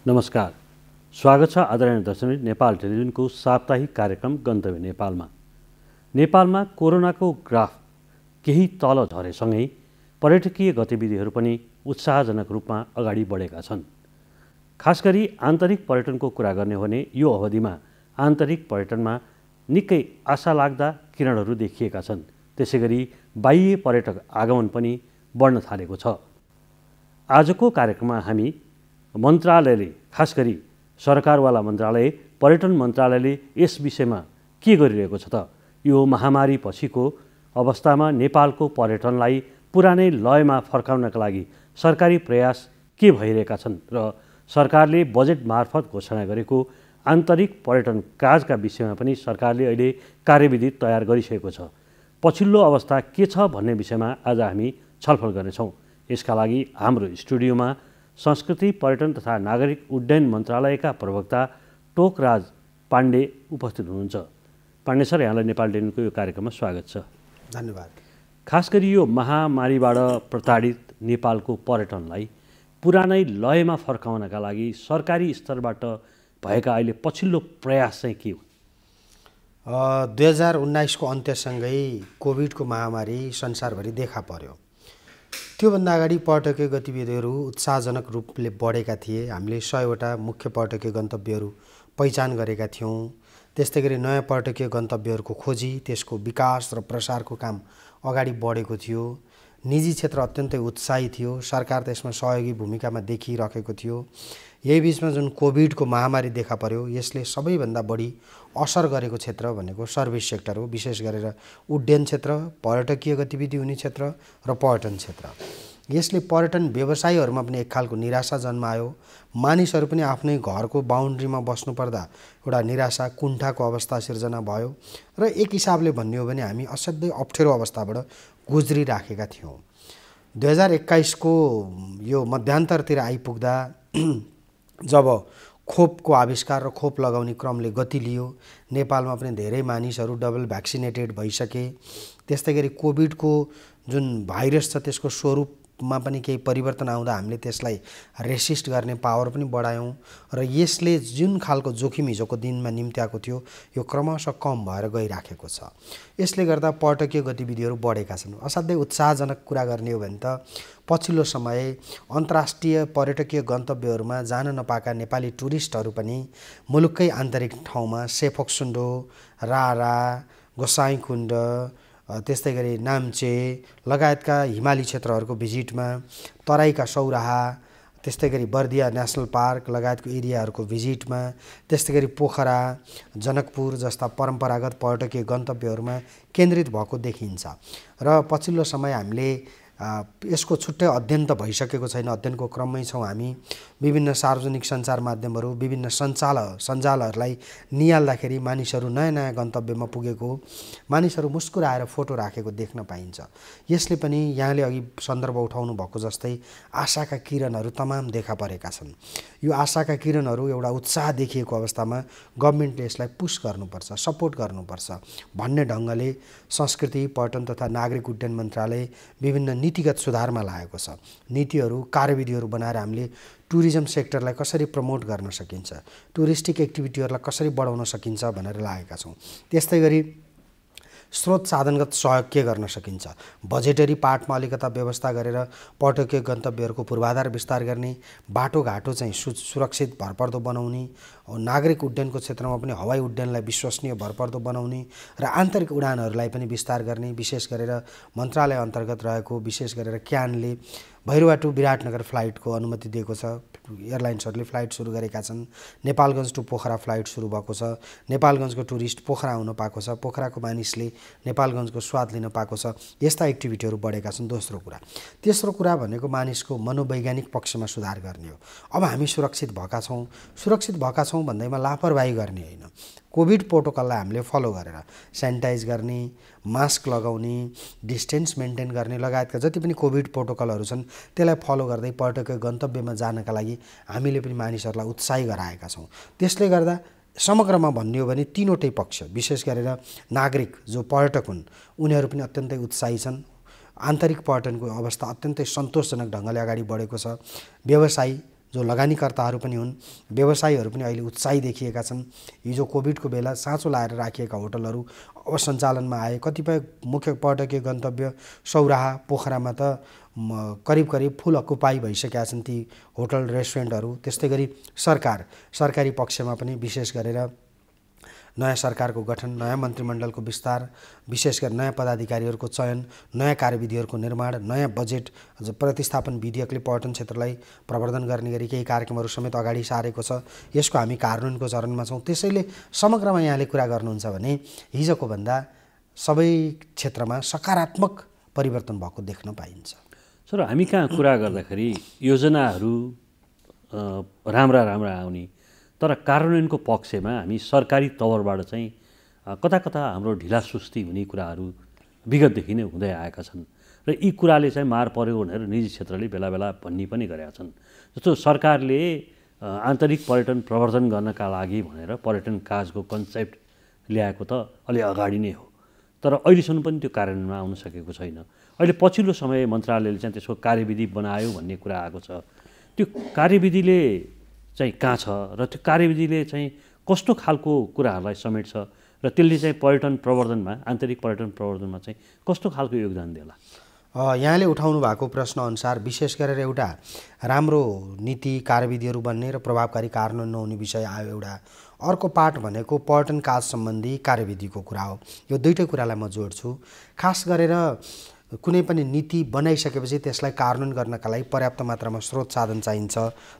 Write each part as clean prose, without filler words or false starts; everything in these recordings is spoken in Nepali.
नमस्कार, स्वागत छ आदरणीय दर्शक नेपाल टेलिभिजनको साप्ताहिक कार्यक्रम गन्तव्य नेपालमा। नेपालमा कोरोनाको ग्राफ केही तल झरेसँगै पर्यटकीय गतिविधिहरू पनि उत्साहजनक रूपमा अगाडि बढेका छन्। खास गरी आन्तरिक पर्यटनको कुरा गर्ने हो भने यो अवधिमा आन्तरिक पर्यटनमा निकै आशालाग्दा किरणहरू देखिएका छन्। त्यसैगरी बाह्य पर्यटक आगमन पनि बढ्न थालेको छ। आजको कार्यक्रममा हामी मन्त्रालयले, खास गरी सरकारवाला मन्त्रालय पर्यटन मन्त्रालयले यस विषयमा के गरिरहेको छ त, यो महामारी पछिको अवस्थामा नेपालको पर्यटनलाई पुरानै लयमा फर्काउनका लागि सरकारी प्रयास के भइरहेका छन् र सरकारले बजेट मार्फत घोषणा गरेको आन्तरिक पर्यटन काजका विषयमा पनि सरकारले अहिले कार्यविधि तयार गरिसकेको छ। पछिल्लो अवस्था के छ भन्ने विषयमा आज हामी छलफल गर्नेछौँ। यसका लागि हाम्रो स्टुडियोमा संस्कृति, पर्यटन तथा नागरिक उड्डयन मन्त्रालयका प्रवक्ता टोकराज पाण्डे उपस्थित हुनुहुन्छ। पाण्डे सर, यहाँलाई नेपाल टेलिभिजनको यो कार्यक्रममा स्वागत छ। धन्यवाद। खास गरी यो महामारीबाट प्रताडित नेपालको पर्यटनलाई पुरानै लयमा फर्काउनका लागि सरकारी स्तरबाट भएका अहिले पछिल्लो प्रयास चाहिँ के हो? 2019को अन्त्यसँगै कोभिडको महामारी संसारभरि देखा पर्यो। त्योभन्दा अगाडि पर्यटकीय गतिविधिहरू उत्साहजनक रूपले बढेका थिए। हामीले 100वटा मुख्य पर्यटकीय गन्तव्यहरू पहिचान गरेका थियौँ। त्यस्तै गरी नयाँ पर्यटकीय गन्तव्यहरूको खोजी, त्यसको विकास र प्रसारको काम अगाडि बढेको थियो। निजी क्षेत्र अत्यन्तै उत्साही थियो। सरकार त्यसमा सहयोगी भूमिकामा देखिरहेको थियो। यही बिचमा जुन कोभिडको महामारी देखा पर्यो, यसले सबैभन्दा बढी असर गरेको क्षेत्र भनेको सर्भिस सेक्टर हो। विशेष गरेर उड्डयन क्षेत्र, पर्यटकीय गतिविधि हुने क्षेत्र र पर्यटन क्षेत्र। यसले पर्यटन व्यवसायीहरूमा पनि एक खालको निराशा जन्मायो। मानिसहरू पनि आफ्नै घरको बााउन्ड्रीमा बस्नुपर्दा एउटा निराशा, कुण्ठाको अवस्था सिर्जना भयो र एक हिसाबले भन्ने हो भने हामी असाध्यै अप्ठ्यारो अवस्थाबाट गुज्रिराखेका थियौँ। 2021को यो मध्यान्तरतिर आइपुग्दा जब खोपको आविष्कार र खोप लगाउने क्रमले गति लियो, नेपालमा पनि धेरै मानिसहरू डबल भ्याक्सिनेटेड भइसके। त्यस्तै गरी कोभिडको जुन भाइरस छ त्यसको स्वरूपमा पनि केही परिवर्तन आउँदा हामीले त्यसलाई रेसिस्ट गर्ने पावर पनि बढायौँ र यसले जुन खालको जोखिम हिजोको दिनमा निम्त्याएको थियो यो क्रमशः कम भएर गइराखेको छ। यसले गर्दा पर्यटकीय गतिविधिहरू बढेका छन्। असाध्यै उत्साहजनक कुरा गर्ने हो भने त पछिल्लो समय अन्तर्राष्ट्रिय पर्यटकीय गन्तव्यहरूमा जान नपाएका नेपाली टुरिस्टहरू पनि मुलुककै आन्तरिक ठाउँमा सेफोक्सुन्डो, रारा, गोसाइँकुण्ड, त्यस्तै गरी नाम्चे लगायतका हिमाली क्षेत्रहरूको भिजिटमा, तराईका सौराहा, त्यस्तै गरी बर्दिया नेसनल पार्क लगायतको एरियाहरूको भिजिटमा, त्यस्तै गरी पोखरा, जनकपुर जस्ता परम्परागत पर्यटकीय गन्तव्यहरूमा केन्द्रित भएको देखिन्छ। र पछिल्लो समय हामीले यसको छुट्टै अध्ययन त भइसकेको छैन, अध्ययनको क्रममै छौँ हामी। विभिन्न सार्वजनिक सञ्चार माध्यमहरू, विभिन्न सञ्जालहरूलाई निहाल्दाखेरि मानिसहरू नयाँ नयाँ गन्तव्यमा पुगेको, मानिसहरू मुस्कुराएर फोटो राखेको देख्न पाइन्छ। यसले पनि यहाँले अघि सन्दर्भ उठाउनु भएको जस्तै आशाका किरणहरू तमाम देखा परेका छन्। यो आशाका किरणहरू एउटा उत्साह देखिएको अवस्थामा गभर्मेन्टले यसलाई पुश गर्नुपर्छ, सपोर्ट गर्नुपर्छ भन्ने ढङ्गले संस्कृति, पर्यटन तथा नागरिक उड्डयन मन्त्रालय विभिन्न नीतिगत सुधारमा लागेको छ। नीतिहरू, कार्यविधिहरू बनाएर हामीले टुरिज्म सेक्टरलाई कसरी प्रमोट गर्न सकिन्छ, टुरिस्टिक एक्टिभिटीहरूलाई कसरी बढाउन सकिन्छ भनेर लागेका छौँ। त्यस्तै गरी स्रोत साधनगत सहयोग के गर्न सकिन्छ, बजेटरी पार्टमा अलिकता व्यवस्था गरेर पर्यटकीय गन्तव्यहरूको पूर्वाधार विस्तार गर्ने, बाटोघाटो चाहिँ सुरक्षित भरपर्दो बनाउने, नागरिक उड्डयनको क्षेत्रमा पनि हवाई उड्डयनलाई विश्वसनीय भरपर्दो बनाउने र आन्तरिक उडानहरूलाई पनि विस्तार गर्ने। विशेष गरेर मन्त्रालय अन्तर्गत रहेको विशेष गरेर क्यानले भैरवा टु विराटनगर फ्लाइटको अनुमति दिएको छ। एयरलाइन्सहरूले फ्लाइट सुरु गरेका छन्। नेपालगञ्ज टु पोखरा फ्लाइट सुरु भएको छ। नेपालगञ्जको टुरिस्ट पोखरा आउन पाएको छ। पोखराको मानिसले नेपालगञ्जको स्वाद लिन पाएको छ। यस्ता एक्टिभिटीहरू बढेका छन्। दोस्रो कुरा। तेस्रो कुरा भनेको मानिसको मनोवैज्ञानिक पक्षमा सुधार गर्ने हो। अब हामी सुरक्षित भएका छौँ। सुरक्षित भएका छौँ भन्दैमा लापरवाही गर्ने होइन। कोभिड प्रोटोकललाई हामीले फलो गरेर सेनिटाइज गर्ने, मास्क लगाउने, डिस्टेन्स मेन्टेन गर्ने लगायतका जति पनि कोभिड प्रोटोकलहरू छन् त्यसलाई फलो गर्दै पर्यटकीय गन्तव्यमा जानका लागि हामीले पनि मानिसहरूलाई उत्साही गराएका छौँ। त्यसले गर्दा समग्रमा भन्ने हो भने तीनवटै पक्ष, विशेष गरेर नागरिक जो पर्यटक हुन् उनीहरू पनि अत्यन्तै उत्साही छन्। आन्तरिक पर्यटनको अवस्था अत्यन्तै सन्तोषजनक ढङ्गले अगाडि बढेको छ। व्यवसायी जो लगानीकर्ताहरू पनि हुन्, व्यवसायीहरू पनि अहिले उत्साही देखिएका छन्। हिजो कोभिडको बेला साँचो लाएर राखिएका होटलहरू अब सञ्चालनमा आए। कतिपय मुख्य पर्यटकीय गन्तव्य सौराहा, पोखरामा त करिब फुल अकुपाई भइसकेका छन् ती होटल रेस्टुरेन्टहरू। त्यस्तै गरी सरकारी पक्षमा पनि विशेष गरेर नयाँ सरकारको गठन, नयाँ मन्त्रीमण्डलको विस्तार, विशेष गरी नयाँ पदाधिकारीहरूको चयन, नयाँ कार्यविधिहरूको निर्माण, नयाँ बजेट प्रतिस्थापन विधेयकले पर्यटन क्षेत्रलाई प्रवर्धन गर्ने गरी केही कार्यक्रमहरू समेत अगाडि सारेको छ। यसको हामी कार्यान्वयनको चरणमा छौँ। त्यसैले समग्रमा यहाँले कुरा गर्नुहुन्छ भने हिजोको भन्दा सबै क्षेत्रमा सकारात्मक परिवर्तन भएको देख्न पाइन्छ। सर, हामी कहाँ कुरा गर्दाखेरि योजनाहरू राम्रा आउने, तर कार्यान्वयनको पक्षमा हामी सरकारी तवरबाट चाहिँ कता हाम्रो ढिलासुस्ती हुने कुराहरू विगतदेखि नै हुँदै आएका छन् र यी कुराले चाहिँ मार पर्यो भनेर निजी क्षेत्रले बेला भन्ने पनि गरेका छन्। जस्तो सरकारले आन्तरिक पर्यटन प्रवर्धन गर्नका लागि भनेर पर्यटन काजको कन्सेप्ट ल्याएको त अलि अगाडि नै हो, तर अहिलेसम्म पनि त्यो कार्यान्वयनमा आउन सकेको छैन। अहिले पछिल्लो समय मन्त्रालयले चाहिँ त्यसको कार्यविधि बनायो भन्ने कुरा आएको छ। त्यो कार्यविधिले चाहिँ कहाँ छ र त्यो कार्यविधिले चाहिँ कस्तो खालको कुराहरूलाई समेट्छ र त्यसले चाहिँ पर्यटन प्रवर्धनमा, आन्तरिक पर्यटन प्रवर्धनमा चाहिँ कस्तो खालको योगदान देला? यहाँले उठाउनु भएको प्रश्न अनुसार विशेष गरेर एउटा राम्रो नीति कार्यविधिहरू बन्ने र प्रभावकारी कार्यान्वयन नहुने विषय आयो एउटा। अर्को पार्ट भनेको पर्यटन काज सम्बन्धी कार्यविधिको कुरा हो। यो दुईटै कुरालाई म जोड्छु। खास गरेर कुनै पनि नीति बनाइसकेपछि त्यसलाई कार्यान्वयन गर्नका लागि पर्याप्त मात्रामा स्रोत साधन चाहिन्छ,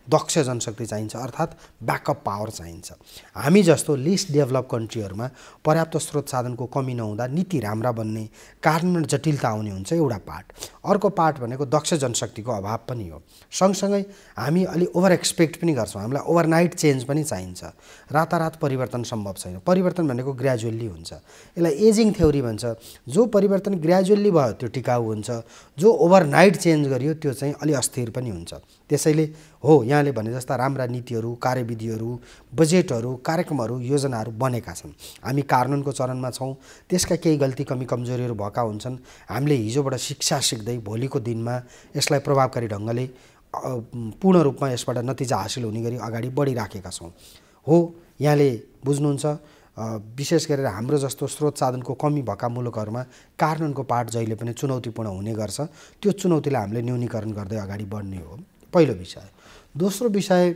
दक्ष जनशक्ति चाहिन्छ, अर्थात् ब्याकअप पावर चाहिन्छ। हामी जस्तो लिस्ट डेभलप कन्ट्रीहरूमा पर्याप्त स्रोत साधनको कमी नहुँदा नीति राम्रा बन्ने, कार्यान्वयन जटिलता आउने हुन्छ एउटा पार्ट। अर्को पार्ट भनेको दक्ष जनशक्तिको अभाव पनि हो। सँगसँगै हामी अलि ओभर एक्सपेक्ट पनि गर्छौँ। हामीलाई ओभरनाइट चेन्ज पनि चाहिन्छ। रातारात परिवर्तन सम्भव छैन। परिवर्तन भनेको ग्रेजुअल्ली हुन्छ। यसलाई एजिङ थ्योरी भन्छ। जो परिवर्तन ग्रेजुअल्ली भयो त्यो टिकाउ हुन्छ, जो ओभरनाइट चेन्ज गरियो त्यो चाहिँ अलि अस्थिर पनि हुन्छ। त्यसैले हो, यहाँले भने जस्ता राम्रा नीतिहरू, कार्यविधिहरू, बजेटहरू, कार्यक्रमहरू, योजनाहरू बनेका छन्। हामी कार्यान्वयनको चरणमा छौँ। त्यसका केही गल्ती कमी कमजोरीहरू भएका हुन्छन्। हामीले हिजोबाट शिक्षा सिक्दै भोलिको दिनमा यसलाई प्रभावकारी ढङ्गले पूर्ण रूपमा यसबाट नतिजा हासिल हुने गरी अगाडि बढिराखेका छौँ। हो, यहाँले बुझ्नुहुन्छ, विशेष गरेर हाम्रो जस्तो स्रोत साधनको कमी भएका मुलुकहरूमा कार्यान्वयनको पार्ट जहिले पनि चुनौतीपूर्ण हुने गर्छ। त्यो चुनौतीलाई हामीले न्यूनीकरण गर्दै अगाडि बढ्ने हो, पहिलो विषय। दोस्रो विषय,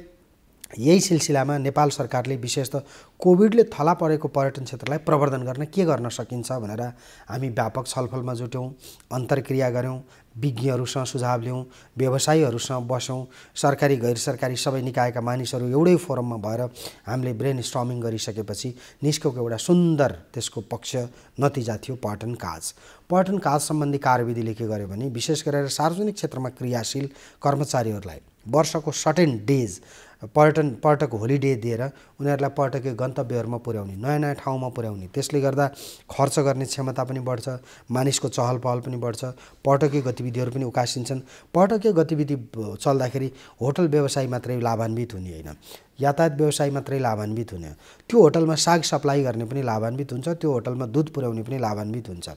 यही सिलसिलामा नेपाल सरकारले विशेषतः कोभिडले थला परेको पर्यटन क्षेत्रलाई प्रवर्धन गर्न के गर्न सकिन्छ भनेर हामी व्यापक छलफलमा जुट्यौँ, अन्तर्क्रिया गऱ्यौँ, विज्ञहरूसँग सुझाव ल्याउँ, व्यवसायीहरूसँग बस्यौँ, सरकारी गैर सरकारी सबै निकायका मानिसहरू एउटै फोरममा भएर हामीले ब्रेन स्टर्मिङ गरिसकेपछि निस्केको एउटा सुन्दर त्यसको पक्ष नतिजा थियो पर्यटन काज। पर्यटन काज सम्बन्धी कार्यविधिले के गर्यो भने विशेष गरेर सार्वजनिक क्षेत्रमा क्रियाशील कर्मचारीहरूलाई वर्षको सर्टेन डेज पर्यटक होलिडे दिएर उनीहरूलाई पर्यटकीय गन्तव्यहरूमा पुर्याउने, नयाँ ठाउँमा पुर्याउने। त्यसले गर्दा खर्च गर्ने क्षमता पनि बढ्छ, मानिसको चहल पहल पनि बढ्छ, पर्यटकीय गतिविधिहरू पनि उकासिन्छन्। पर्यटकीय गतिविधि चल्दाखेरि होटल व्यवसाय मात्रै लाभान्वित हुने होइन, यातायात व्यवसाय मात्रै लाभान्वित हुने। त्यो होटलमा साग सप्लाई गर्ने पनि लाभान्वित हुन्छ, त्यो होटलमा दुध पुर्याउने पनि लाभान्वित हुन्छ।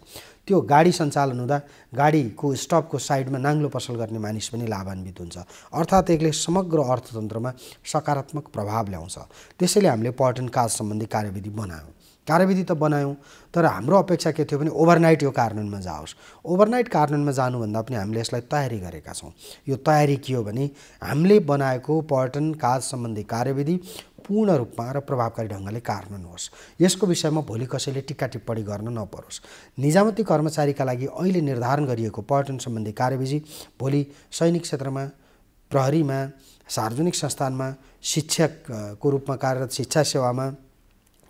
त्यो गाडी सञ्चालन हुँदा गाडीको स्टपको साइडमा नाङ्लो पसल गर्ने मानिस पनि लाभान्वित हुन्छ। अर्थात् यसले समग्र अर्थतन्त्रमा सकारात्मक प्रभाव ल्याउँछ। त्यसैले हामीले पर्यटन काज सम्बन्धी कार्यविधि बनायौँ। कार्यविधि त बनायौँ, तर हाम्रो अपेक्षा के थियो भने ओभरनाइट यो कार्यान्वयनमा जाओस्। ओभरनाइट कार्यान्वयनमा जानुभन्दा पनि हामीले यसलाई तयारी गरेका छौँ। यो तयारी के हो भने हामीले बनाएको पर्यटन काज सम्बन्धी कार्यविधि पूर्ण रूपमा र प्रभावकारी ढङ्गले कार्यान्वयन होस्। यसको विषयमा भोलि कसैले टिक्का टिप्पणी गर्न नपरोस्। निजामती कर्मचारीका लागि अहिले निर्धारण गरिएको पर्यटन सम्बन्धी कार्यविधि भोलि सैनिक क्षेत्रमा, प्रहरीमा, सार्वजनिक संस्थानमा, शिक्षकको रूपमा कार्यरत शिक्षा सेवामा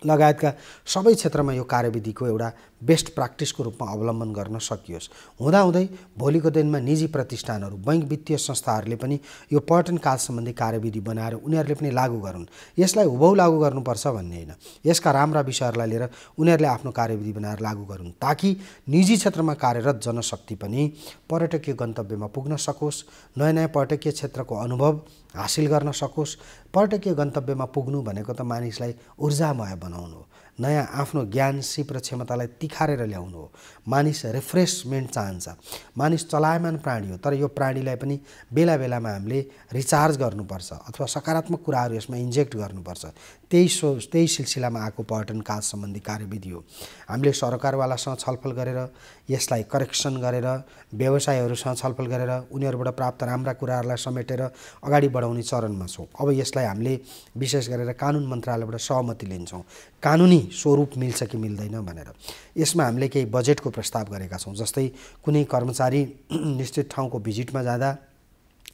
लगायतका सबै क्षेत्रमा यो कार्यविधिको एउटा बेस्ट प्र्याक्टिसको रूपमा अवलम्बन गर्न सकियोस्। हुँदाहुँदै भोलिको दिनमा निजी प्रतिष्ठानहरू, बैंक वित्तीय संस्थाहरूले पनि यो पर्यटन काज सम्बन्धी कार्यविधि बनाएर उनीहरूले पनि लागू गरून्। यसलाई हुबहु लागू गर्नुपर्छ भन्ने होइन, यसका राम्रा विषयहरूलाई लिएर उनीहरूले आफ्नो कार्यविधि बनाएर लागू गरून्, ताकि निजी क्षेत्रमा कार्यरत जनशक्ति पनि पर्यटकीय गन्तव्यमा पुग्न सकोस्, नयाँ नयाँ पर्यटकीय क्षेत्रको अनुभव हासिल गर्न सकोस्। पर्यटकीय गन्तव्यमा पुग्नु भनेको त मानिसलाई ऊर्जामय बनाउनु हो। नयाँ आफ्नो ज्ञान सिप र क्षमतालाई तिखारेर ल्याउनु हो। मानिस रिफ्रेसमेन्ट चाहन्छ। मानिस चलायमान प्राणी हो, तर यो प्राणीलाई पनि बेला बेलामा हामीले रिचार्ज गर्नुपर्छ अथवा सकारात्मक कुराहरू यसमा इन्जेक्ट गर्नुपर्छ। त्यही सिलसिलामा आएको पर्यटन काज सम्बन्धी कार्यविधि हो। हामीले सरकारवालासँग छलफल गरेर यसलाई करेक्सन गरेर व्यवसायहरूसँग छलफल गरेर उनीहरूबाट प्राप्त राम्रा कुराहरूलाई समेटेर अगाडि बढाउने चरणमा छौँ। अब यसलाई हामीले विशेष गरेर कानुन मन्त्रालयबाट सहमति लिन्छौँ, कानुनी स्वरूप मिल्छ कि मिल्दैन भनेर। यसमा हामीले केही बजेटको प्रस्ताव गरेका छौँ। जस्तै कुनै कर्मचारी निश्चित ठाउँको भिजिटमा जाँदा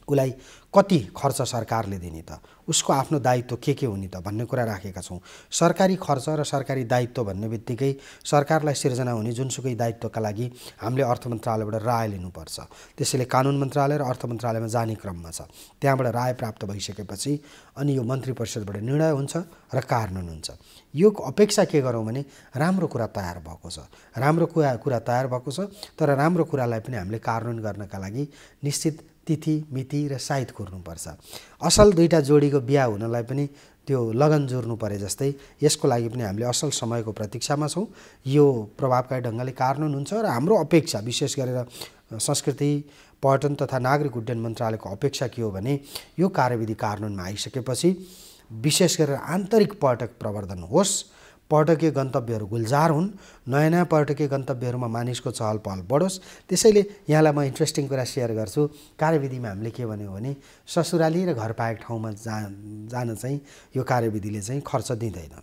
उसलाई कति खर्च सरकारले दिने त, उसको आफ्नो दायित्व के हुने त भन्ने कुरा राखेका छौँ। सरकारी खर्च र सरकारी दायित्व भन्ने बित्तिकै सरकारलाई सिर्जना हुने जुनसुकै दायित्वका लागि हामीले अर्थ मन्त्रालयबाट राय लिनुपर्छ। त्यसैले कानुन मन्त्रालय र अर्थ मन्त्रालयमा जाने क्रममा छ। त्यहाँबाट राय प्राप्त भइसकेपछि अनि यो मन्त्री परिषदबाट निर्णय हुन्छ र कार्यान्वयन हुन्छ। यो अपेक्षा के गरौँ भने राम्रो कुरा तयार भएको छ, राम्रो कुरा तयार भएको छ, तर राम्रो कुरालाई पनि हामीले कार्यान्वयन गर्नका लागि निश्चित तिथि मिति र साइत कुर्नुपर्छ। असल दुईटा जोडीको बिहा हुनलाई पनि त्यो लगन जोड्नु परे जस्तै यसको लागि पनि हामीले असल समयको प्रतीक्षामा छौँ। यो प्रभावकारी ढङ्गले कार्यान्वयन हुन्छ र हाम्रो अपेक्षा विशेष गरेर संस्कृति पर्यटन तथा नागरिक उड्डयन मन्त्रालयको अपेक्षा के हो भने यो कार्यविधि कार्यान्वयनमा आइसकेपछि विशेष गरेर आन्तरिक पर्यटक प्रवर्धन होस्, पर्यटकीय गन्तव्यहरू गुल्जार हुन्, नयाँ नयाँ पर्यटकीय गन्तव्यहरूमा मानिसको चहल पहल बढोस्। त्यसैले यहाँलाई म इन्ट्रेस्टिङ कुरा सेयर गर्छु। कार्यविधिमा हामीले के भन्यो भने ससुराली र घर पाएको ठाउँमा जान चाहिँ यो कार्यविधिले चाहिँ खर्च दिँदैन।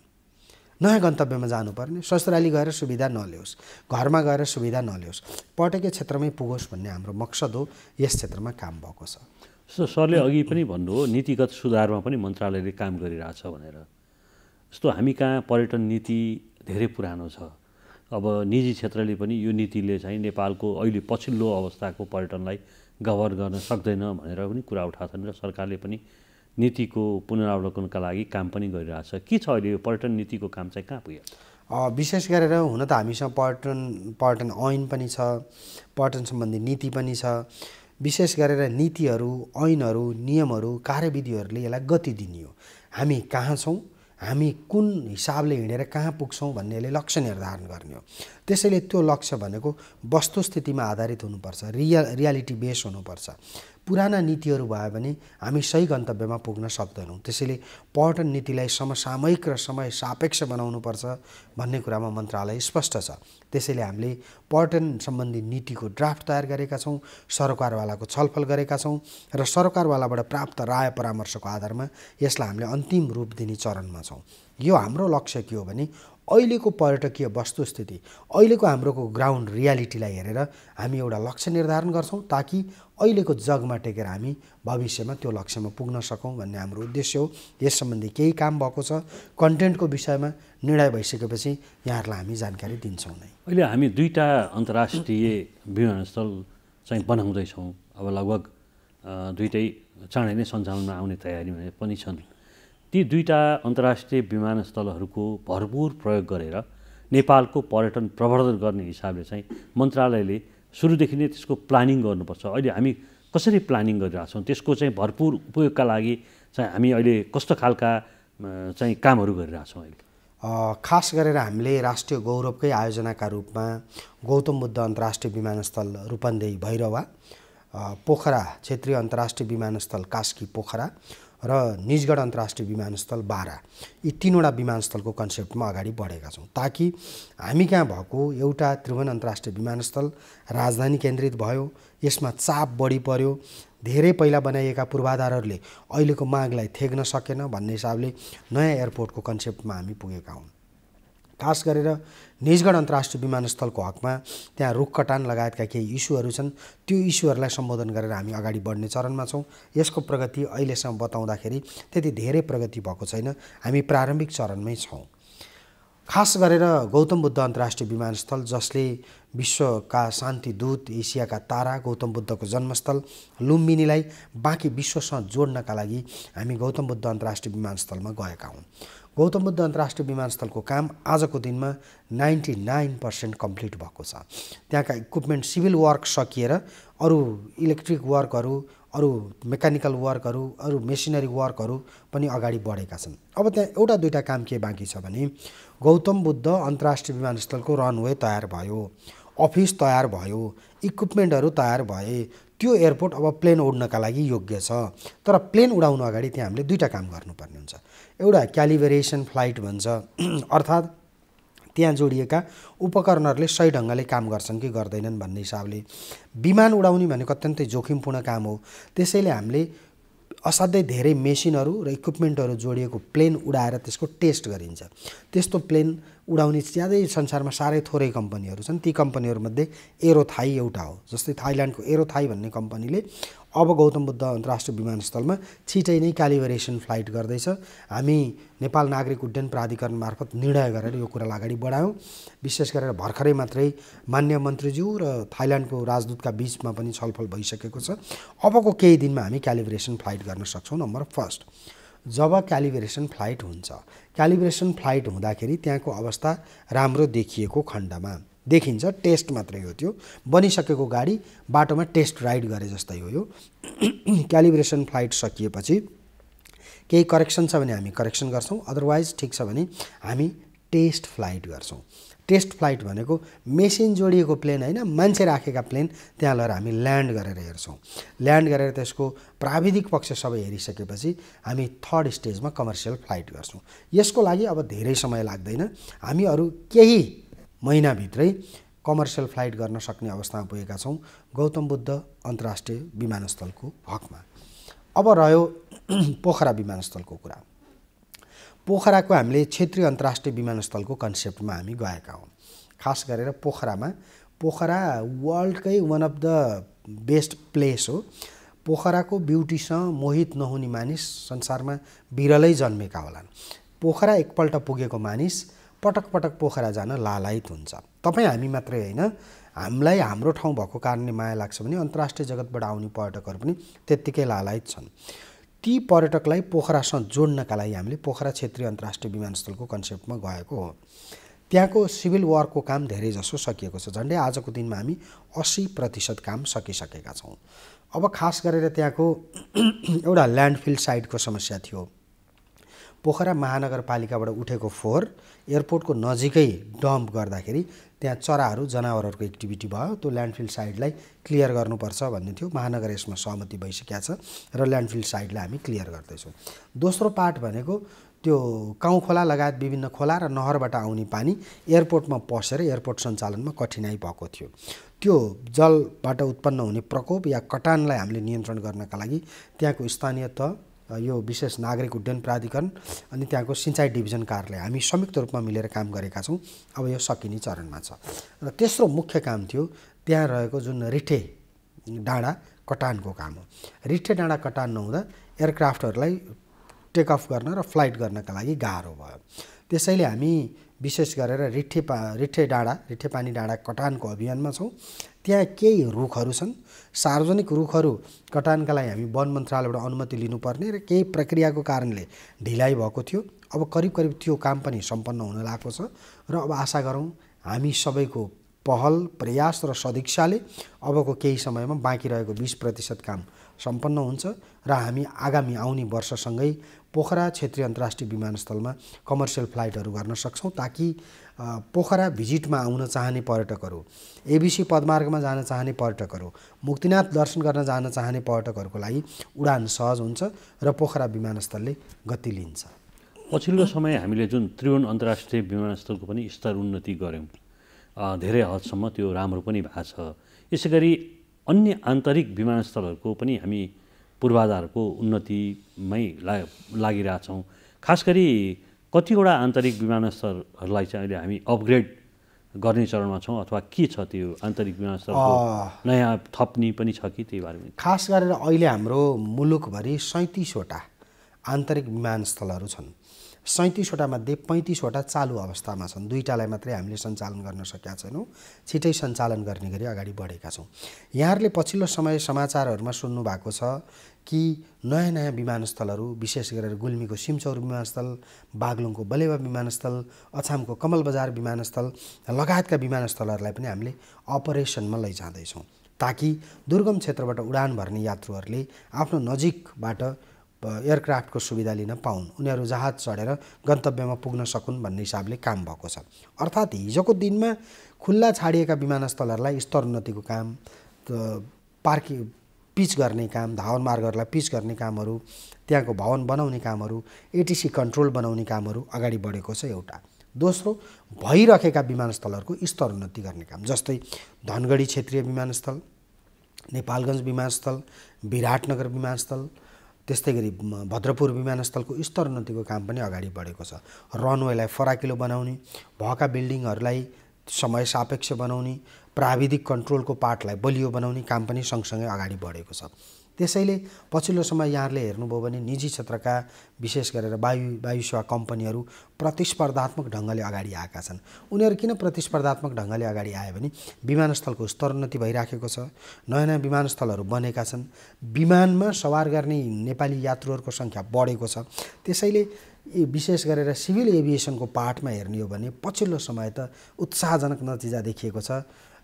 नयाँ गन्तव्यमा जानुपर्ने, ससुराली गएर सुविधा नल्याओस्, घरमा गएर सुविधा नल्याओस्, पर्यटकीय क्षेत्रमै पुगोस् भन्ने हाम्रो मकसद हो। यस क्षेत्रमा काम भएको छ। सरले अघि पनि भन्नुभयो नीतिगत सुधारमा पनि मन्त्रालयले काम गरिरहेछ भनेर। जस्तो हामी कहाँ पर्यटन नीति धेरै पुरानो छ। अब निजी क्षेत्रले पनि यो नीतिले चाहिँ नेपालको अहिले पछिल्लो अवस्थाको पर्यटनलाई गभर्न गर्न सक्दैन भनेर पनि कुरा उठाएको छन् र सरकारले पनि नीतिको पुनरावलोकनका लागि काम पनि गरिरहेछ। के छ अहिले यो पर्यटन नीतिको काम चाहिँ कहाँ पुग्यो? विशेष गरेर हुन त हामीसँग पर्यटन ऐन पनि छ, पर्यटन सम्बन्धी नीति पनि छ। विशेष गरेर नीतिहरू, ऐनहरू, नियमहरू, कार्यविधिहरूले यसलाई गति दिने हो। हामी कहाँ छौँ, हामी कुन हिसाबले हिँडेर कहाँ पुग्छौँ भन्नेले लक्ष्य निर्धारण गर्ने हो। त्यसैले त्यो लक्ष्य भनेको वस्तुस्थितिमा आधारित हुनुपर्छ, रियालिटी बेस हुनुपर्छ। पुराना नीतिहरू भयो भने हामी सही गन्तव्यमा पुग्न सक्दैनौँ। त्यसैले पर्यटन नीतिलाई समसामयिक र समय सापेक्ष बनाउनुपर्छ भन्ने कुरामा मन्त्रालय स्पष्ट छ। त्यसैले हामीले पर्यटन सम्बन्धी नीतिको ड्राफ्ट तयार गरेका छौँ, सरकारवालाको छलफल गरेका छौँ र सरकारवालाबाट प्राप्त राय परामर्शको आधारमा यसलाई हामीले अन्तिम रूप दिने चरणमा छौँ। यो हाम्रो लक्ष्य के हो भने अहिलेको पर्यटकीय वस्तुस्थिति, अहिलेको हाम्रो ग्राउन्ड रियालिटीलाई हेरेर हामी एउटा लक्ष्य निर्धारण गर्छौँ ताकि अहिलेको जगमा टेकेर हामी भविष्यमा त्यो लक्ष्यमा पुग्न सकौँ भन्ने हाम्रो उद्देश्य हो। यस सम्बन्धी केही काम भएको छ। कन्टेन्टको विषयमा निर्णय भइसकेपछि यहाँहरूलाई हामी जानकारी दिन्छौँ नै। अहिले हामी 2टा अन्तर्राष्ट्रिय विमानस्थल चाहिँ बनाउँदैछौँ। अब लगभग 2टै चाँडै नै सञ्चालनमा आउने तयारी पनि छन्। ती 2टा अन्तर्राष्ट्रिय विमानस्थलहरूको भरपुर प्रयोग गरेर नेपालको पर्यटन प्रवर्धन गर्ने हिसाबले चाहिँ मन्त्रालयले सुरुदेखि नै त्यसको प्लानिङ गर्नुपर्छ। अहिले हामी कसरी प्लानिङ गरिरहेछौँ, त्यसको चाहिँ भरपुर उपयोगका लागि चाहिँ हामी अहिले कस्तो खालका चाहिँ कामहरू गरिरहेछौँ? अहिले खास गरेर हामीले राष्ट्रिय गौरवकै आयोजनाका रूपमा गौतम बुद्ध अन्तर्राष्ट्रिय विमानस्थल रूपन्देही भैरवा, पोखरा क्षेत्रीय अन्तर्राष्ट्रिय विमानस्थल कास्की पोखरा र निजगढ अन्तर्राष्ट्रिय विमानस्थल बारा, यी 3वटा विमानस्थलको कन्सेप्टमा अगाडि बढेका छौँ ताकि हामी कहाँ भएको एउटा त्रिभुवन अन्तर्राष्ट्रिय विमानस्थल राजधानी केन्द्रित भयो, यसमा चाप बढी पर्यो, धेरै पहिला बनाइएका पूर्वाधारहरूले अहिलेको मागलाई थेग्न सकेन भन्ने हिसाबले नयाँ एयरपोर्टको कन्सेप्टमा हामी पुगेका हौँ। खास गरेर निजगढ अन्तर्राष्ट्रिय विमानस्थलको हकमा त्यहाँ रुख कटान लगायतका केही इस्युहरू छन्। त्यो इस्युहरूलाई सम्बोधन गरेर हामी अगाडि बढ्ने चरणमा छौँ। यसको प्रगति अहिलेसम्म बताउँदाखेरि त्यति धेरै प्रगति भएको छैन, हामी प्रारम्भिक चरणमै छौँ। खास गरेर गौतम बुद्ध अन्तर्राष्ट्रिय विमानस्थल जसले विश्वका शान्ति दूत, एसियाका तारा, गौतम बुद्धको जन्मस्थल लुम्बिनीलाई बाँकी विश्वसँग जोड्नका लागि हामी गौतम बुद्ध अन्तर्राष्ट्रिय विमानस्थलमा गएका हौँ। गौतम बुद्ध अन्तर्राष्ट्रिय विमानस्थलको काम आजको दिनमा 99% कम्प्लिट भएको छ। त्यहाँका इक्विपमेन्ट, सिभिल वर्क सकिएर अरू इलेक्ट्रिक वर्कहरू, अरू मेकानिकल वर्कहरू, अरू मेसिनरी वर्कहरू पनि अगाडि बढेका छन्। अब त्यहाँ एउटा 2टा काम के बाँकी छ भने गौतम बुद्ध अन्तर्राष्ट्रिय विमानस्थलको रनवे तयार भयो, अफिस तयार भयो, इक्विपमेन्टहरू तयार भए, त्यो एयरपोर्ट अब प्लेन उड्नका लागि योग्य छ। तर प्लेन उडाउनु अगाडि त्यहाँ हामीले दुईटा काम गर्नुपर्ने हुन्छ। एउटा क्यालिब्रेसन फ्लाइट भन्छ, अर्थात् त्यहाँ जोडिएका उपकरणहरूले सही ढङ्गले काम गर्छन् कि गर्दैनन् भन्ने हिसाबले। विमान उडाउने भनेको अत्यन्तै जोखिमपूर्ण काम हो, त्यसैले हामीले असाध्यै धेरै मेसिनहरू र इक्विपमेन्टहरू जोडिएको प्लेन उडाएर त्यसको टेस्ट गरिन्छ। त्यस्तो प्लेन उडाउने ज्यादै संसारमा साह्रै थोरै कम्पनीहरू छन्। ती कम्पनीहरूमध्ये एरोथाई एउटा हो। जस्तै थाइल्यान्डको एरोथाई भन्ने कम्पनीले अब गौतम बुद्ध अन्तर्राष्ट्रिय विमानस्थलमा छिटै नै क्यालिब्रेसन फ्लाइट गर्दैछ। हामी नेपाल नागरिक उड्डयन प्राधिकरण मार्फत निर्णय गरेर यो कुरालाई अगाडि बढायौँ। विशेष गरेर भर्खरै मात्रै मान्य मन्त्रीज्यू र थाइल्यान्डको राजदूतका बीचमा पनि छलफल भइसकेको छ। अबको केही दिनमा हामी क्यालिब्रेसन फ्लाइट गर्न सक्छौँ। नम्बर फर्स्ट, जब क्यालिब्रेसन फ्लाइट हुन्छ, क्यालिब्रेसन फ्लाइट हुँदाखेरि त्यहाँको अवस्था राम्रो देखिएको खण्डमा देखिन्छ। टेस्ट मात्रै हो, त्यो बनिसकेको गाडी बाटोमा टेस्ट राइड गरे जस्तै हो यो। क्यालिब्रेसन फ्लाइट सकिएपछि केही करेक्सन छ भने हामी करेक्सन गर्छौँ, अदरवाइज ठिक छ भने हामी टेस्ट फ्लाइट गर्छौँ। टेस्ट फ्लाइट भनेको मेसिन जोडिएको प्लेन होइन, मान्छे राखेका प्लेन त्यहाँ लगेर हामी ल्यान्ड गरेर हेर्छौँ। ल्यान्ड गरेर त्यसको प्राविधिक पक्ष सबै हेरिसकेपछि हामी थर्ड स्टेजमा कमर्सियल फ्लाइट गर्छौँ। यसको लागि अब धेरै समय लाग्दैन, हामी अरू केही महिनाभित्रै कमर्सियल फ्लाइट गर्न सक्ने अवस्थामा पुगेका छौँ गौतम बुद्ध अन्तर्राष्ट्रिय विमानस्थलको हकमा। अब रह्यो पोखरा विमानस्थलको कुरा। पोखराको हामीले क्षेत्रीय अन्तर्राष्ट्रिय विमानस्थलको कन्सेप्टमा हामी गएका हौँ। खास गरेर पोखरा वर्ल्डकै one of the best place हो। पोखराको ब्युटीसँग मोहित नहुने मानिस संसारमा बिरलै जन्मेका होलान्। पोखरा एकपल्ट पुगेको मानिस पटक पटक पोखरा जान लालायित हुन्छ। तपाईँ हामी मात्रै होइन, हामीलाई हाम्रो ठाउँ भएको कारणले माया लाग्छ भने अन्तर्राष्ट्रिय जगतबाट आउने पर्यटकहरू पनि त्यत्तिकै लालायित छन्। ती पर्यटकलाई पोखरासँग जोड्नका लागि हामीले पोखरा क्षेत्रीय अन्तर्राष्ट्रिय विमानस्थलको कन्सेप्टमा गएको हो। त्यहाँको सिभिल वर्कको काम धेरै जसो सकिएको छ। झन्डै आजको दिनमा हामी 80% काम सकिसकेका छौँ। अब खास गरेर त्यहाँको एउटा ल्यान्डफिल साइटको समस्या थियो। पोखरा महानगरपालिकाबाट उठेको फोहोर एयरपोर्टको नजिकै डम्प गर्दाखेरि त्यहाँ चराहरू जनावरहरूको एक्टिभिटी भयो। त्यो ल्यान्डफिल साइटलाई क्लियर गर्नुपर्छ भन्ने थियो। महानगर यसमा सहमति भइसकेको छ र ल्यान्डफिल साइटलाई हामी क्लियर गर्दैछौँ। दोस्रो पार्ट भनेको त्यो गाउँ खोला लगायत विभिन्न खोला र नहरबाट आउने पानी एयरपोर्टमा पसेर एयरपोर्ट सञ्चालनमा कठिनाइ भएको थियो। त्यो जलबाट उत्पन्न हुने प्रकोप या कटानलाई हामीले नियन्त्रण गर्नका लागि त्यहाँको स्थानीय तह, यो विशेष नागरिक उड्डयन प्राधिकरण अनि त्यहाँको सिँचाइ डिभिजन कार्यालय हामी संयुक्त रूपमा मिलेर काम गरेका छौँ। अब यो सकिने चरणमा छ। र तेस्रो मुख्य काम थियो त्यहाँ रहेको जुन रिठे डाँडा कटानको काम हो। रिठे डाँडा कटान नहुँदा एयरक्राफ्टहरूलाई टेक अफ गर्न र फ्लाइट गर्नका लागि गाह्रो भयो। त्यसैले हामी विशेष गरेर रिठे पानी डाँडा कटानको अभियानमा छौँ। त्यहाँ केही रुखहरू छन्, सार्वजनिक रुखहरू कटानका लागि हामी वन मन्त्रालयबाट अनुमति लिनुपर्ने र केही प्रक्रियाको कारणले ढिलाइ भएको थियो। अब करिब त्यो काम पनि सम्पन्न हुन लागेको छ र अब आशा गरौँ हामी सबैको पहल, प्रयास र सदिच्छाले अबको केही समयमा बाँकी रहेको 20% काम सम्पन्न हुन्छ र हामी आगामी आउने वर्षसँगै पोखरा क्षेत्रीय अन्तर्राष्ट्रिय विमानस्थलमा कमर्सियल फ्लाइटहरू गर्न सक्छौँ, ताकि पोखरा भिजिटमा आउन चाहने पर्यटकहरू, एबिसी पदमार्गमा जान चाहने पर्यटकहरू, मुक्तिनाथ दर्शन गर्न जान चाहने पर्यटकहरूको लागि उडान सहज हुन्छ र पोखरा विमानस्थलले गति लिन्छ। पछिल्लो समय हामीले जुन त्रिभुवन अन्तर्राष्ट्रिय विमानस्थलको पनि स्तर उन्नति गऱ्यौँ, धेरै हदसम्म त्यो राम्रो पनि भएको छ। यसै गरी अन्य आन्तरिक विमानस्थलहरूको पनि हामी पूर्वाधारको उन्नतिमै लागिरहेछौँ। खास गरी कतिवटा आन्तरिक विमानस्थलहरूलाई चाहिँ अहिले हामी अपग्रेड गर्ने चरणमा छौँ अथवा के छ त्यो आन्तरिक विमानस्थलको नयाँ थप्ने पनि छ कि त्यही बारेमा? खास गरेर अहिले हाम्रो मुलुकभरि 37वटा आन्तरिक विमानस्थलहरू छन्। 37वटा मध्ये 35वटा चालु अवस्थामा छन्। 2टालाई मात्रै हामीले सञ्चालन गर्न सकेका छैनौँ। छिटै सञ्चालन गर्ने गरी अगाडि बढेका छौँ। यहाँहरूले पछिल्लो समय समाचारहरूमा सुन्नु भएको छ कि नयाँ विमानस्थलहरू, विशेष गरेर गुल्मीको सिमचौर विमानस्थल, बागलुङको बलेवा विमानस्थल, अछामको कमल बजार विमानस्थल लगायतका विमानस्थलहरूलाई पनि हामीले अपरेसनमा लैजाँदैछौँ, ताकि दुर्गम क्षेत्रबाट उडान भर्ने यात्रुहरूले आफ्नो नजिकबाट एयरक्राफ्टको सुविधा लिन पाउन्, उनीहरू जहाज चढेर गन्तव्यमा पुग्न सकुन् भन्ने हिसाबले काम भएको छ। अर्थात् हिजोको दिनमा खुल्ला छाडिएका विमानस्थलहरूलाई स्तरोन्नतिको काम, पार्किङ पिच गर्ने काम, धावन मार्गहरूलाई पिच गर्ने कामहरू, त्यहाँको भवन बनाउने कामहरू, एटिसी कन्ट्रोल बनाउने कामहरू अगाडि बढेको छ एउटा। दोस्रो, भइरहेका विमानस्थलहरूको स्तरोन्नति गर्ने काम, जस्तै धनगढी क्षेत्रीय विमानस्थल, नेपालगञ्ज विमानस्थल, विराटनगर विमानस्थल, त्यस्तै गरी भद्रपुर विमानस्थलको स्तरोन्नतिको काम पनि अगाडि बढेको छ। रनवेलाई फराकिलो बनाउने, भएका बिल्डिङहरूलाई समय सापेक्ष बनाउने, प्राविधिक कन्ट्रोलको पार्टलाई बलियो बनाउने काम पनि सँगसँगै अगाडि बढेको छ। त्यसैले पछिल्लो समय यहाँले हेर्नुभयो भने निजी क्षेत्रका विशेष गरेर वायु सेवा कम्पनीहरू प्रतिस्पर्धात्मक ढङ्गले अगाडि आएका छन्। उनीहरू किन प्रतिस्पर्धात्मक ढङ्गले अगाडि आए भने विमानस्थलको स्तरोन्नति भइराखेको छ, नयाँ नयाँ विमानस्थलहरू बनेका छन्, विमानमा सवार गर्ने नेपाली यात्रुहरूको सङ्ख्या बढेको छ। त्यसैले विशेष गरेर सिभिल एभिएसनको पार्टमा हेर्ने हो भने पछिल्लो समय त उत्साहजनक नतिजा देखिएको छ।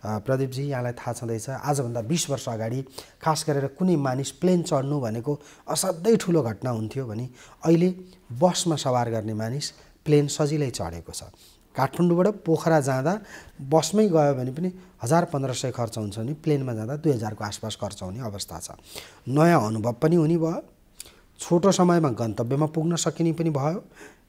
प्रदीपजी, यहाँलाई थाहा छँदैछ, आजभन्दा 20 वर्ष अगाडि खास गरेर कुनै मानिस प्लेन चढ्नु भनेको असाध्यै ठुलो घटना हुन्थ्यो भने अहिले बसमा सवार गर्ने मानिस प्लेन सजिलै चढेको छ। काठमाडौँबाट पोखरा जाँदा बसमै गयो भने पनि 1000-1500 खर्च हुन्छ भने प्लेनमा जाँदा 2000 को आसपास खर्च हुने अवस्था छ। नयाँ अनुभव पनि हुने भयो, छोटो समयमा गन्तव्यमा पुग्न सकिने पनि भयो,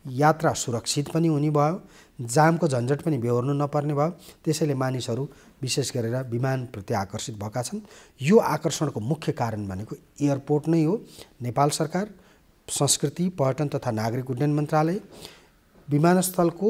यात्रा सुरक्षित पनि हुने भयो, जामको झन्झट पनि बेहोर्नु नपर्ने भयो। त्यसैले मानिसहरू विशेष गरेर विमानप्रति आकर्षित भएका छन्। यो आकर्षणको मुख्य कारण भनेको एयरपोर्ट नै हो। नेपाल सरकार, संस्कृति, पर्यटन तथा नागरिक उड्डयन मन्त्रालय विमानस्थलको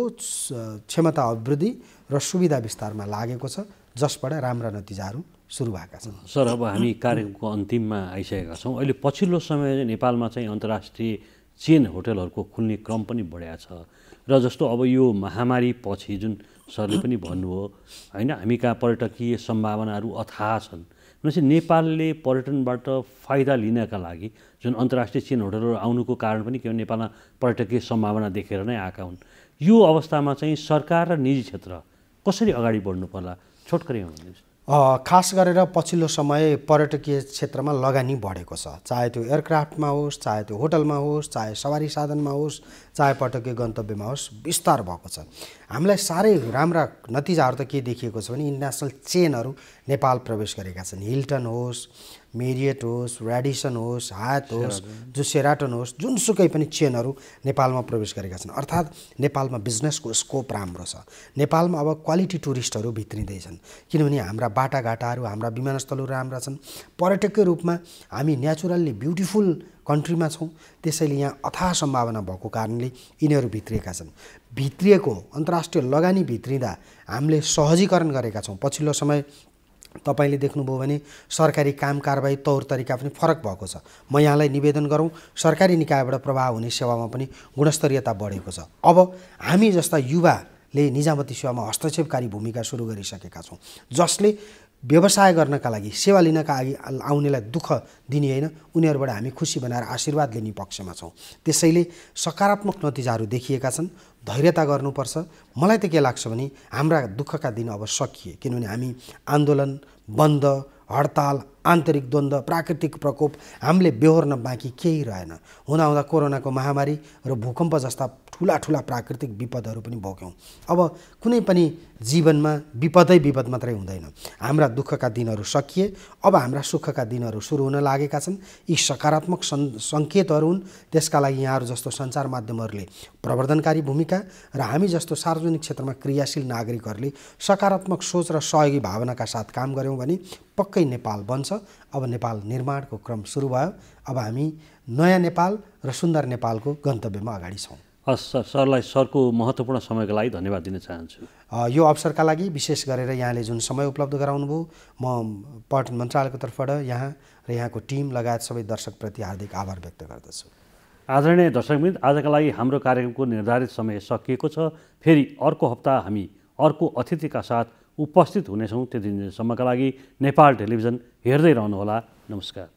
क्षमता अभिवृद्धि र सुविधा विस्तारमा लागेको छ, जसबाट राम्रा नतिजाहरू सुरु भएका छन्। सर, अब हामी कार्यक्रमको अन्तिममा आइसकेका छौँ। अहिले पछिल्लो समय नेपालमा चाहिँ अन्तर्राष्ट्रिय चेन होटलहरूको खुल्ने क्रम पनि बढेको छ र जस्तो अब यो महामारी पछि जुन सरले पनि भन्नुभयो होइन, हामी कहाँ पर्यटकीय सम्भावनाहरू अथाह छन् भनेपछि नेपालले पर्यटनबाट फाइदा लिनका लागि जुन अन्तर्राष्ट्रिय चेन होटलहरू आउनुको कारण पनि के हो, नेपालमा पर्यटकीय सम्भावना देखेर नै आएका हुन्। यो अवस्थामा चाहिँ सरकार र निजी क्षेत्र कसरी अगाडि बढ्नु पर्ला, छोटकरीमा भन्नुहोस्। खास गरेर पछिल्लो समय पर्यटकीय क्षेत्रमा लगानी बढेको छ, चाहे त्यो एयरक्राफ्टमा होस्, चाहे त्यो होटलमा होस्, चाहे सवारी साधनमा होस्, चाहे पर्यटकीय गन्तव्यमा होस्, विस्तार भएको छ। हामीलाई साह्रै राम्रा नतिजाहरू त के देखिएको छ भने इन्टरनेसनल चेनहरू नेपाल प्रवेश गरेका छन्। हिल्टन होस्, मेरियट होस्, ऱ्याडिसन होस्, हायत होस्, जो सेराटन होस्, जुनसुकै पनि चेनहरू नेपालमा प्रवेश गरेका छन्। अर्थात् नेपालमा बिजनेसको स्कोप राम्रो छ। नेपालमा अब क्वालिटी टुरिस्टहरू भित्रिँदैछन्, किनभने हाम्रा बाटाघाटाहरू, हाम्रा विमानस्थलहरू राम्रा छन्। पर्यटकीय रूपमा हामी नेचुरल्ली ब्युटिफुल कन्ट्रीमा छौँ। त्यसैले यहाँ अथाह सम्भावना भएको कारणले यिनीहरू भित्रिएका छन्। भित्रिएको अन्तर्राष्ट्रिय लगानी भित्रिँदा हामीले सहजीकरण गरेका छौँ। पछिल्लो समय तपाईले देख्नुभयो भने सरकारी काम कारबाही तौर तरिका पनि फरक भएको छ। म यहाँलाई निवेदन गरौँ, सरकारी निकायबाट प्रभाव हुने सेवामा पनि गुणस्तरीयता बढेको छ। अब हामी जस्ता युवाले निजामती सेवामा हस्तक्षेपकारी भूमिका सुरु गरिसकेका छौँ, जसले व्यवसाय गर्नका लागि, सेवा लिनका लागि आउनेलाई दुःख दिने होइन, उनीहरूबाट हामी खुसी बनाएर आशीर्वाद लिने पक्षमा छौँ। त्यसैले सकारात्मक नतिजाहरू देखिएका छन्। धैर्यता गर्नुपर्छ। मलाई त के लाग्छ भने हाम्रा दुःखका दिन अब सकिए, किनभने हामी आन्दोलन, बन्द, हडताल, आन्तरिक द्वन्द्व, प्राकृतिक प्रकोप हामीले बेहोर्न बाँकी केही रहेन। हुँदाहुँदा कोरोनाको महामारी र भूकम्प जस्ता ठुला प्राकृतिक विपदहरू पनि भोग्यौँ। अब कुनै पनि जीवनमा विपदै विपद मात्रै हुँदैन। हाम्रा दुःखका दिनहरू सकिए, अब हाम्रा सुखका दिनहरू सुरु हुन लागेका छन्। यी सकारात्मक सङ्केतहरू हुन्। त्यसका लागि यहाँहरू जस्तो सञ्चार माध्यमहरूले प्रवर्धनकारी भूमिका र हामी जस्तो सार्वजनिक क्षेत्रमा क्रियाशील नागरिकहरूले सकारात्मक सोच र सहयोगी भावनाका साथ काम गऱ्यौँ भने पक्कै नेपाल बन्छ। अब नेपाल निर्माणको क्रम सुरु भयो। अब हामी नयाँ नेपाल र सुन्दर नेपालको गन्तव्यमा अगाडि छौँ। हस्, सरलाई सरको महत्त्वपूर्ण समयको लागि धन्यवाद दिन चाहन्छु। यो अवसरका लागि विशेष गरेर यहाँले जुन समय उपलब्ध गराउनुभयो, म पर्यटन मन्त्रालयको तर्फबाट यहाँ र यहाँको टिम लगायत सबै दर्शकप्रति हार्दिक आभार व्यक्त गर्दछु। आदरणीय दर्शकवृन्द, आजका लागि हाम्रो कार्यक्रमको निर्धारित समय सकिएको छ। फेरि अर्को हप्ता हामी अर्को अतिथिका साथ उपस्थित हुनेछौँ। त्यति दिनसम्मका लागि नेपाल टेलिभिजन हेर्दै रहनुहोला। नमस्कार।